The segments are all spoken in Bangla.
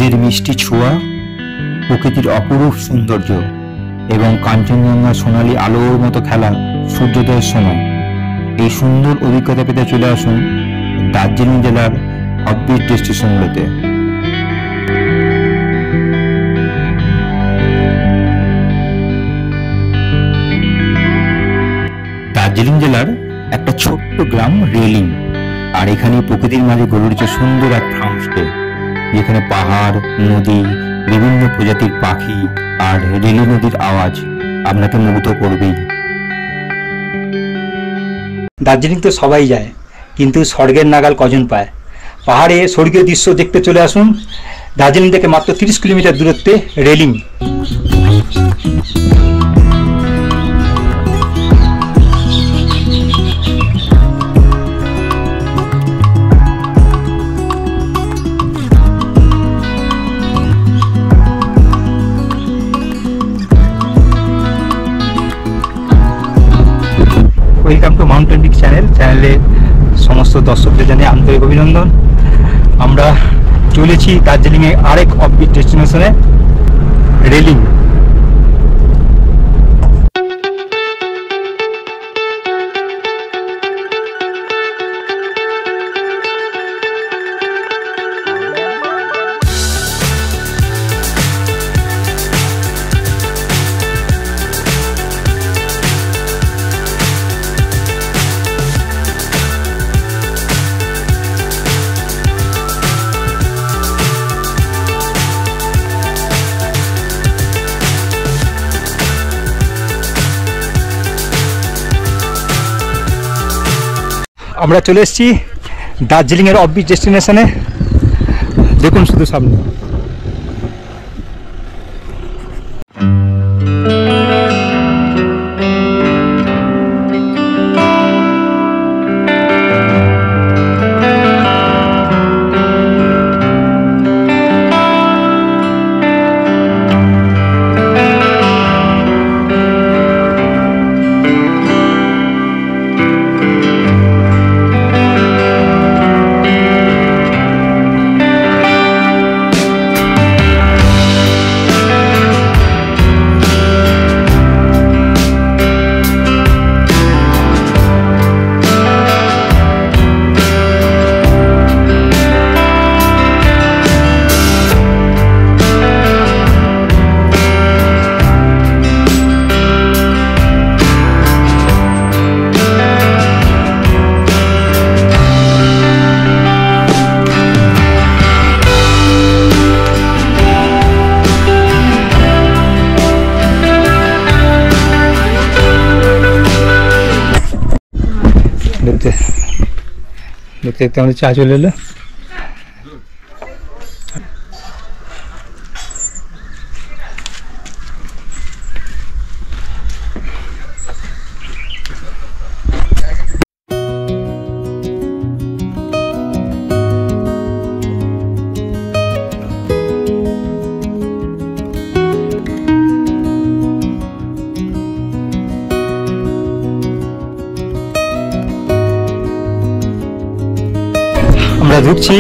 রোদের মিষ্টি ছোঁয়া, প্রকৃতির অপরূপ সৌন্দর্য এবং কাঞ্চনজঙ্ঘা সোনালী আলোর মতো খেলা সূর্যোদয়ের সময় এই সুন্দর অভিজ্ঞতা পেতে চলে আসুন দার্জিলিং জেলার অফবিট ডেস্টিনেশনগুলোতে। দার্জিলিং জেলার একটা ছোট্ট গ্রাম রেলিং, আর এখানে প্রকৃতির মাঝে গড়ে উঠেছে সুন্দর এক ফার্মস্টে, যেখানে পাহাড়, নদী, বিভিন্ন প্রজাতির পাখি আর রেলি নদীর আওয়াজ আপনাকে মুগ্ধ করবেই। দার্জিলিং তো সবাই যায়, কিন্তু স্বর্গের নাগাল কজন পায়। পাহাড়ে স্বর্গীয় দৃশ্য দেখতে চলে আসুন দার্জিলিং থেকে মাত্র 30 কিলোমিটার দূরত্বে railing. Welcome to mountain peak চ্যানেলে সমস্ত দর্শকদের জানিয়ে আন্তরিক অভিনন্দন। আমরা চলেছি দার্জিলিংয়ে আরেক অফবিট ডেস্টিনেশনে রেলিং। আমরা চলে এসেছি দার্জিলিংয়ের অফবিট ডেস্টিনেশনে। দেখুন শুধু সামনে। দেখতে দেখতে আমাদের চা চলে এলো। আমরা ঢুকছি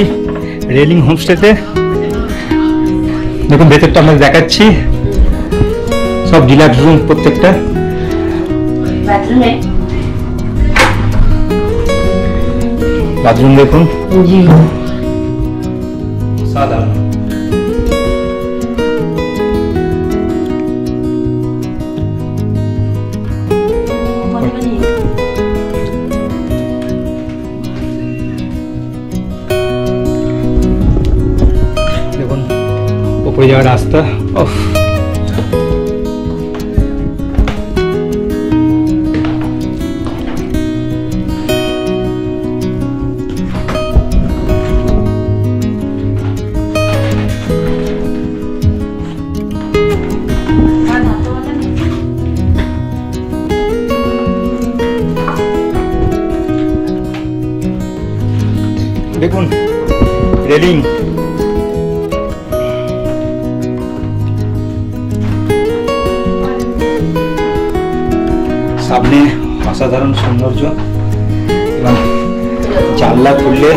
রেলিং হোমস্টেতে। দেখুন ভেতরটা আমরা দেখাচ্ছি, সব ডিলাক্স রুম প্রত্যেকটা। বাথরুম দেখুন সাধারণ। উপরে যাওয়ার রাস্তা। দেখুন রেলিং। সামনে অসাধারণ সৌন্দর্য এবং জানলা খুললে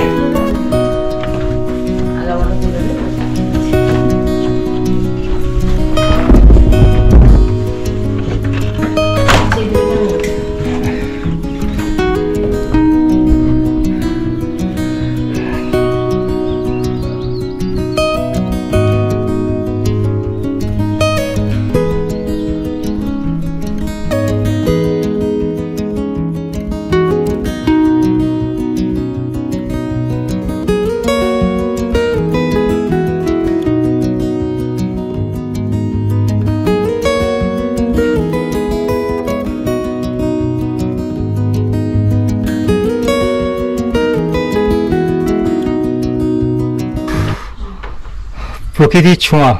প্রকৃতির ছোঁয়া।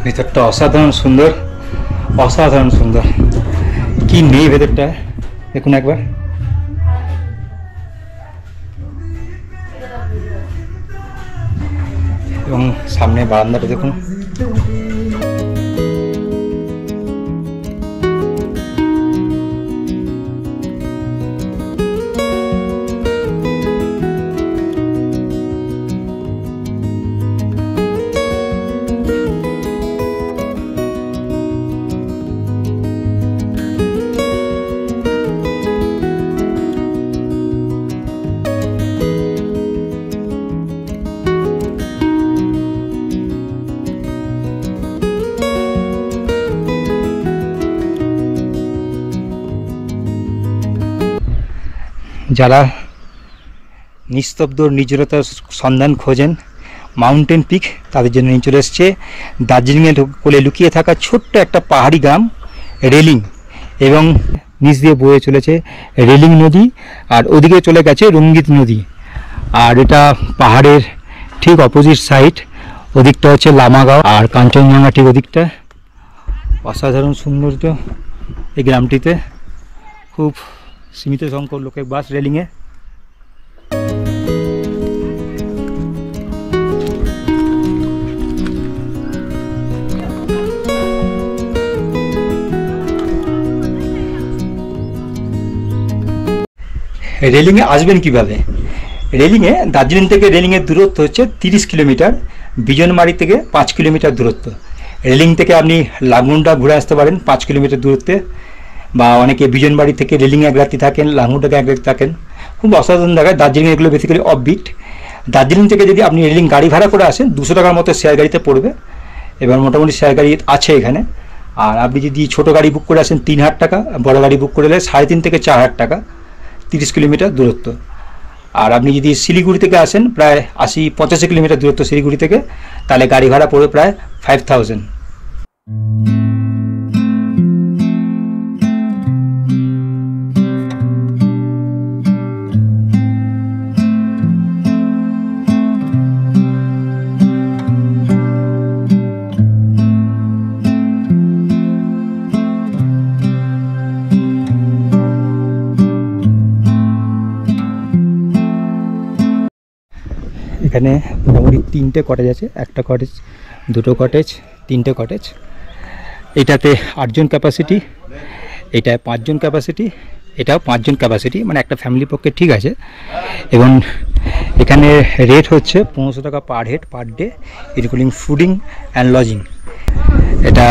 ভেতরটা অসাধারণ সুন্দর, অসাধারণ সুন্দর। কি নেই ভেতরটা দেখুন একবার। এবং সামনে বারান্দাটা দেখুন। যারা নিস্তব্ধ নির্জনতার সন্ধান খোঁজেন মাউন্টেন পিক, তাদের জন্য নিয়ে চলে এসছে দার্জিলিংয়ের কোলে লুকিয়ে থাকা ছোট্ট একটা পাহাড়ি গ্রাম রেলিং, এবং নিচ দিয়ে বয়ে চলেছে রেলিং নদী, আর ওদিকে চলে গেছে রঙ্গিত নদী। আর এটা পাহাড়ের ঠিক অপোজিট সাইড, ওদিকটা হচ্ছে লামাগাঁও আর কাঞ্চনজঙ্ঘা ঠিক ওদিকটা। অসাধারণ সৌন্দর্য এই গ্রামটিতে, খুব সীমিত সংখ্যক লোকের বাস রেলিংয়ে। রেলিংয়ে আসবেন কিভাবে? রেলিংয়ে দার্জিলিং থেকে রেলিংয়ের দূরত্ব হচ্ছে 30 কিলোমিটার, বিজনমারি থেকে 5 কিলোমিটার দূরত্ব। রেলিং থেকে আপনি লাগুনটা ঘুরে আসতে পারেন 5 কিলোমিটার দূরত্বে, বা অনেকে বিজনবাড়ি থেকে রেলিংয়ে এক রাত্রি থাকেন, লাঙ্গুটাকে এক রাত্রি থাকেন। খুব অসাধারণ জায়গায়। দার্জিলিং এগুলো বেসিক্যালি অফবিট। দার্জিলিং থেকে যদি আপনি রেলিং গাড়ি ভাড়া করে আসেন 200 টাকার মতো শেয়ার গাড়িতে পড়বে, এবার মোটামুটি শেয়ার গাড়ি আছে এখানে। আর আপনি যদি ছোটো গাড়ি বুক করে আসেন 3000 টাকা, বড় গাড়ি বুক করে এলে 3.5 থেকে 4000 টাকা, 30 কিলোমিটার দূরত্ব। আর আপনি যদি শিলিগুড়ি থেকে আসেন প্রায় 80-85 কিলোমিটার দূরত্ব শিলিগুড়ি থেকে, তাহলে গাড়ি ভাড়া পড়বে প্রায় 5000। এখানে মোটামুটি 3টে কটেজ আছে, একটা কটেজ, 2টো কটেজ, 3টে কটেজ। এটাতে 8 জন ক্যাপাসিটি, এটায় 5 জন ক্যাপাসিটি, এটাও 5 জন ক্যাপাসিটি, মানে একটা ফ্যামিলির পক্ষে ঠিক আছে। এবং এখানে রেট হচ্ছে 1500 টাকা per head per day, including fooding and lodging. এটা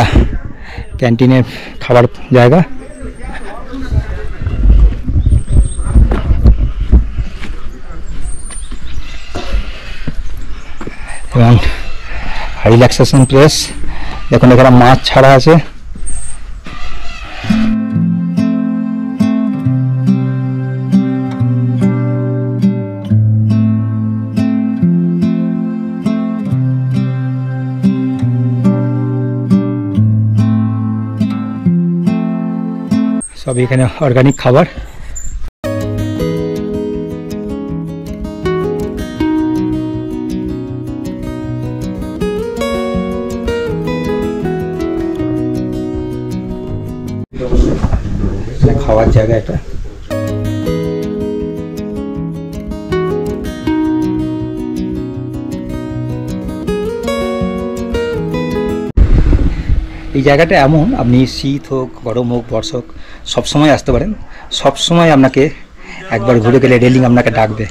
ক্যান্টিনের খাবার জায়গা। এবং রিল্যাক্সেশন প্লেস দেখুন, এখানে মাছ ছাড়া আছে। সব এখানে অর্গানিক খাবার। খাওয়ার জায়গা এটা। এই জায়গাটা এমন, আপনি শীত হোক, গরম হোক, বর্ষা হোক, সবসময় আসতে পারেন। সবসময় আপনাকে একবার ঘুরে গেলে রেলিং আপনাকে ডাকবে।